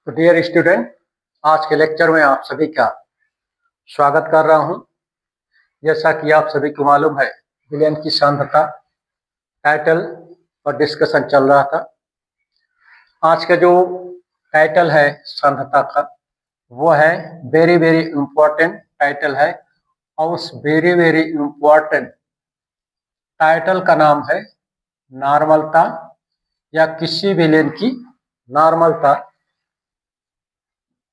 तो dear student, आज के लेक्चर में आप सभी का स्वागत कर रहा हूं। जैसा कि आप सभी को मालूम है, विलयन की सांद्रता टाइटल पर डिस्कशन चल रहा था। आज का जो टाइटल है सांद्रता का, वो है वेरी वेरी इम्पोर्टेंट टाइटल है, और उस वेरी वेरी इम्पोर्टेंट टाइटल का नाम है नॉर्मलता, या किसी विलयन की नॉर्मलता।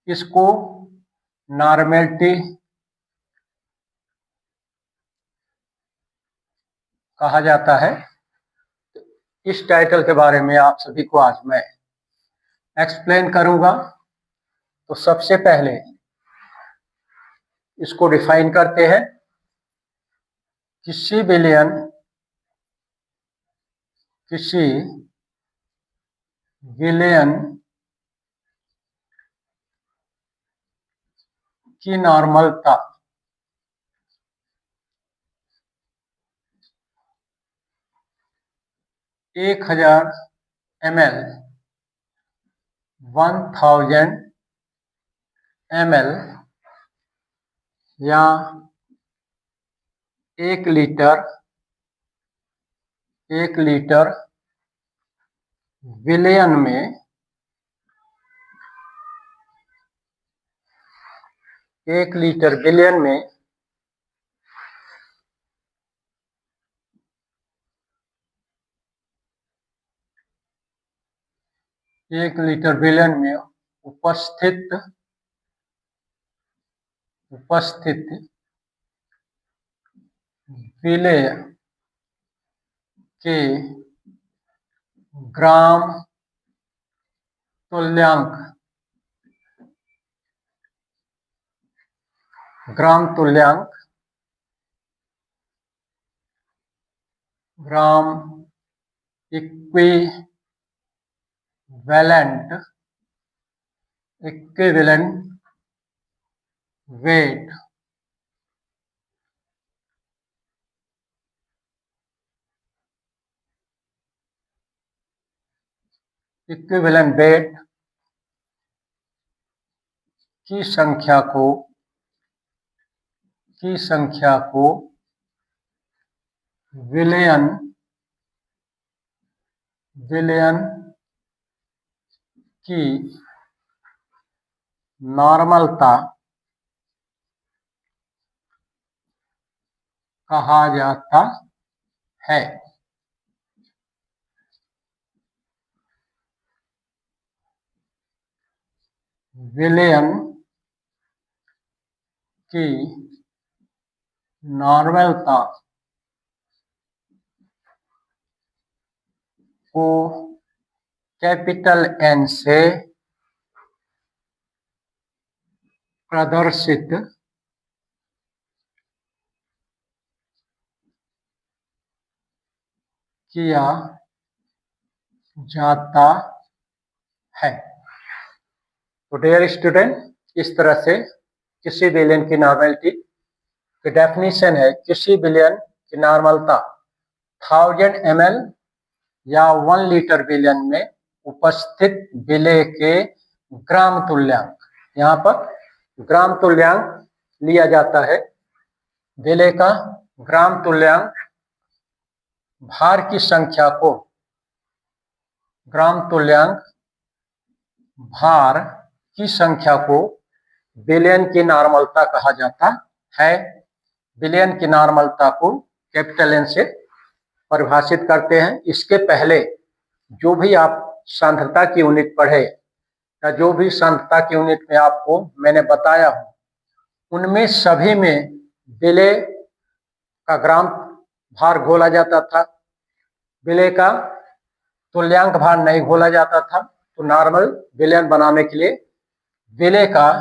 इसको नॉर्मेलिटी कहा जाता है। इस टाइटल के बारे में आप सभी को आज मैं एक्सप्लेन करूंगा। तो सबसे पहले इसको डिफाइन करते हैं। किसी विलयन की नॉर्मलता 1000 ml, 1000 ml या 1 लीटर विलयन में 1 लीटर विलयन में 1 लीटर विलयन में उपस्थित विलय के ग्राम तुल्यांक ग्राम इक्विवेलेंट वेट की संख्या को विलयन की नॉर्मलता कहा जाता है। विलयन की नॉर्मलता को कैपिटल N से प्रदर्शित किया जाता है। तो डियर स्टूडेंट, इस तरह से किसी विलयन की नॉर्मलिटी की डेफिनेशन है। किसी विलयन की नॉर्मलता 1000 ml या 1 लीटर विलयन में उपस्थित विलय के ग्राम तुल्यांक, यहाँ पर ग्राम तुल्यांक लिया जाता है। विलय का ग्राम तुल्यांक भार की संख्या को भार की संख्या को विलयन की नॉर्मलता कहा जाता है। विलयन की नॉर्मलता को कैपिटल N से परिभाषित करते हैं। इसके पहले जो भी आप सांद्रता की यूनिट पढ़े, या जो भी सांद्रता की यूनिट में आपको मैंने बताया हूं, उनमें सभी में विलय का ग्राम भार घोला जाता था, विलय का तुल्यांक भार नहीं घोला जाता था। तो नॉर्मल विलयन बनाने के लिए विलय का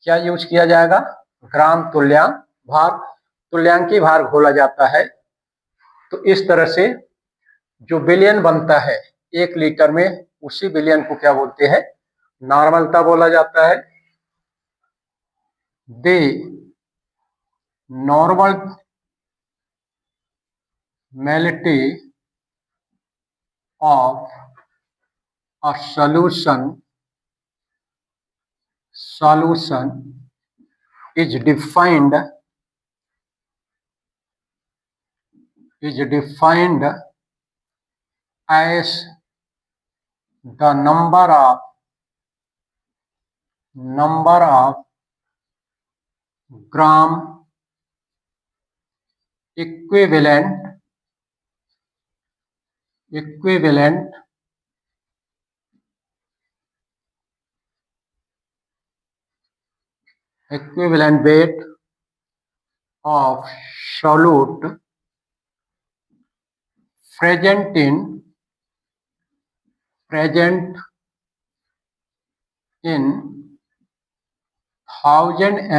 क्या यूज किया जाएगा? ग्राम तुल्यांकी भार घोला जाता है। तो इस तरह से जो विलयन बनता है 1 लीटर में, उसी विलयन को क्या बोलते हैं? नॉर्मलता बोला जाता है। The normality of a solution solution is defined as the number of gram equivalent weight of solute present in 1000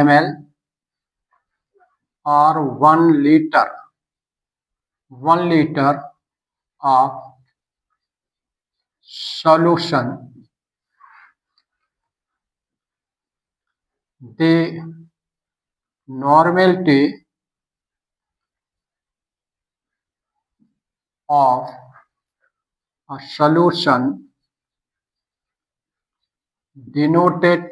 ml or 1 liter of solution. The normality of a solution denoted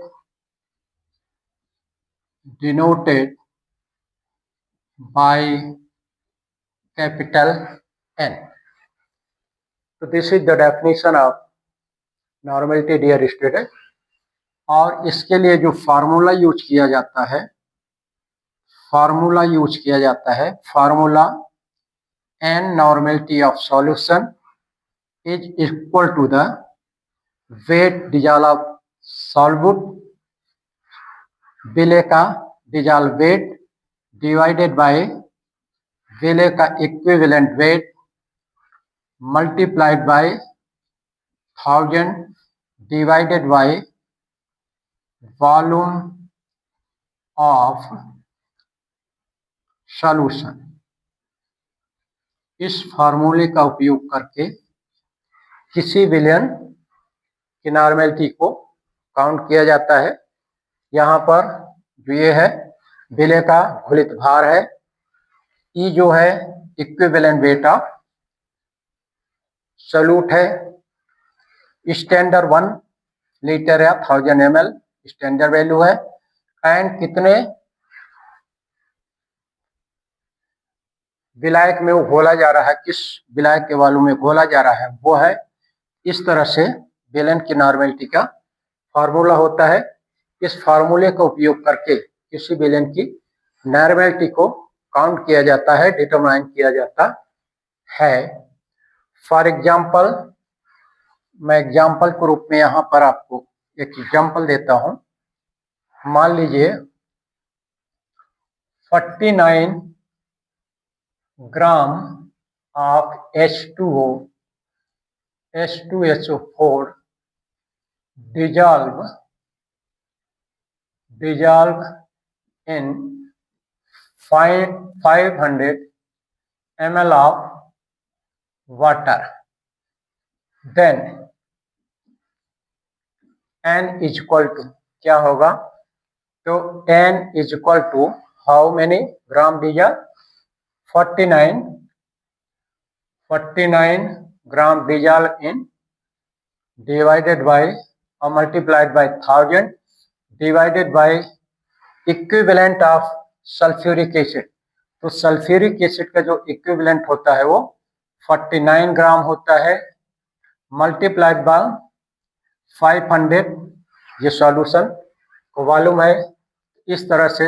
by capital N. So this is the definition of normality, dear student. और इसके लिए जो formula use किया जाता है, formula N normality of solution is equal to the weight dissolved solute विलेय का dissolved weight divided by विलेय का equivalent weight multiplied by 1000 divided by volume of solution. इस फार्मूले का उपयोग करके किसी विलयन की नॉर्मेलिटी को काउंट किया जाता है। यहाँ पर जो ये है विलय का घुलित भार है, ई जो है इक्विवेलेंट वेट ऑफ सॉल्यूट है, स्टैंडर्ड 1 लीटर या 1000 ml स्टैंडर्ड वैल्यू है, एंड कितने विलायक में वो घोला जा रहा है, किस विलायक के वालू में घोला जा रहा है, वो है। इस तरह से विलयन की नॉर्मेलिटी का फार्मूला होता है। इस फार्मूले का उपयोग करके किसी विलयन की नॉर्मेलिटी को काउंट किया जाता है, डिटरमाइन किया जाता है। फॉर एग्जाम्पल, मैं एग्जाम्पल के रूप में यहाँ पर आपको एक एग्जाम्पल देता हूँ। मान लीजिए 49 gram of H2SO4 dissolve in 500 ml of water. Then N is equal to क्या होगा? तो N is equal to how many gram dissolve? 49 gram dissolve in divided by or multiplied by 1000 divided by equivalent of sulfuric acid. तो sulphuric acid का जो equivalent होता है वो 49 ग्राम होता है, मल्टीप्लाइड बाय 500, ये सॉल्यूशन को मालूम है। इस तरह से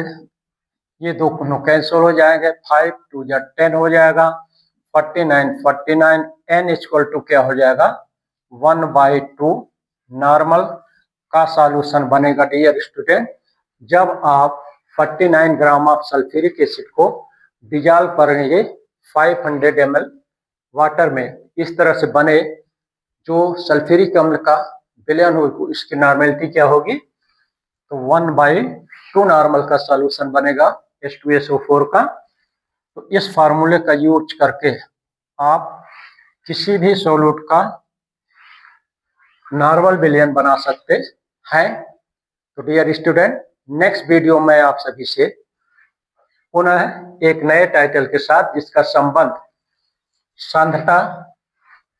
ये दो कैंसिल हो जाएंगे, 5 2 10 हो जाएगा, 49 N इक्वल टू क्या हो जाएगा? 1/2 नॉर्मल का सॉल्यूशन बनेगा डियर स्टूडेंट। जब आप 49 ग्राम ऑफ सल्फ्यूरिक एसिड को डिजॉल्व करेंगे 500 ml वाटर में, इस तरह से बने जो सल्फ्यूरिक अम्ल का विलयन हो, इसकी नॉर्मेलिटी क्या होगी? तो 1/2 नॉर्मल का सॉल्यूशन बनेगा H2SO4 का। तो इस फार्मूले का यूज करके आप किसी भी सॉल्यूट का नॉर्मल विलयन बना सकते हैं। तो डियर स्टूडेंट, नेक्स्ट वीडियो में आप सभी से पुनः एक नए टाइटल के साथ, जिसका संबंध सांद्रता,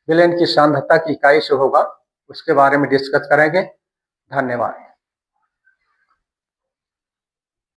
विलयन की सांद्रता की इकाई से होगा, उसके बारे में डिस्कस करेंगे। धन्यवाद।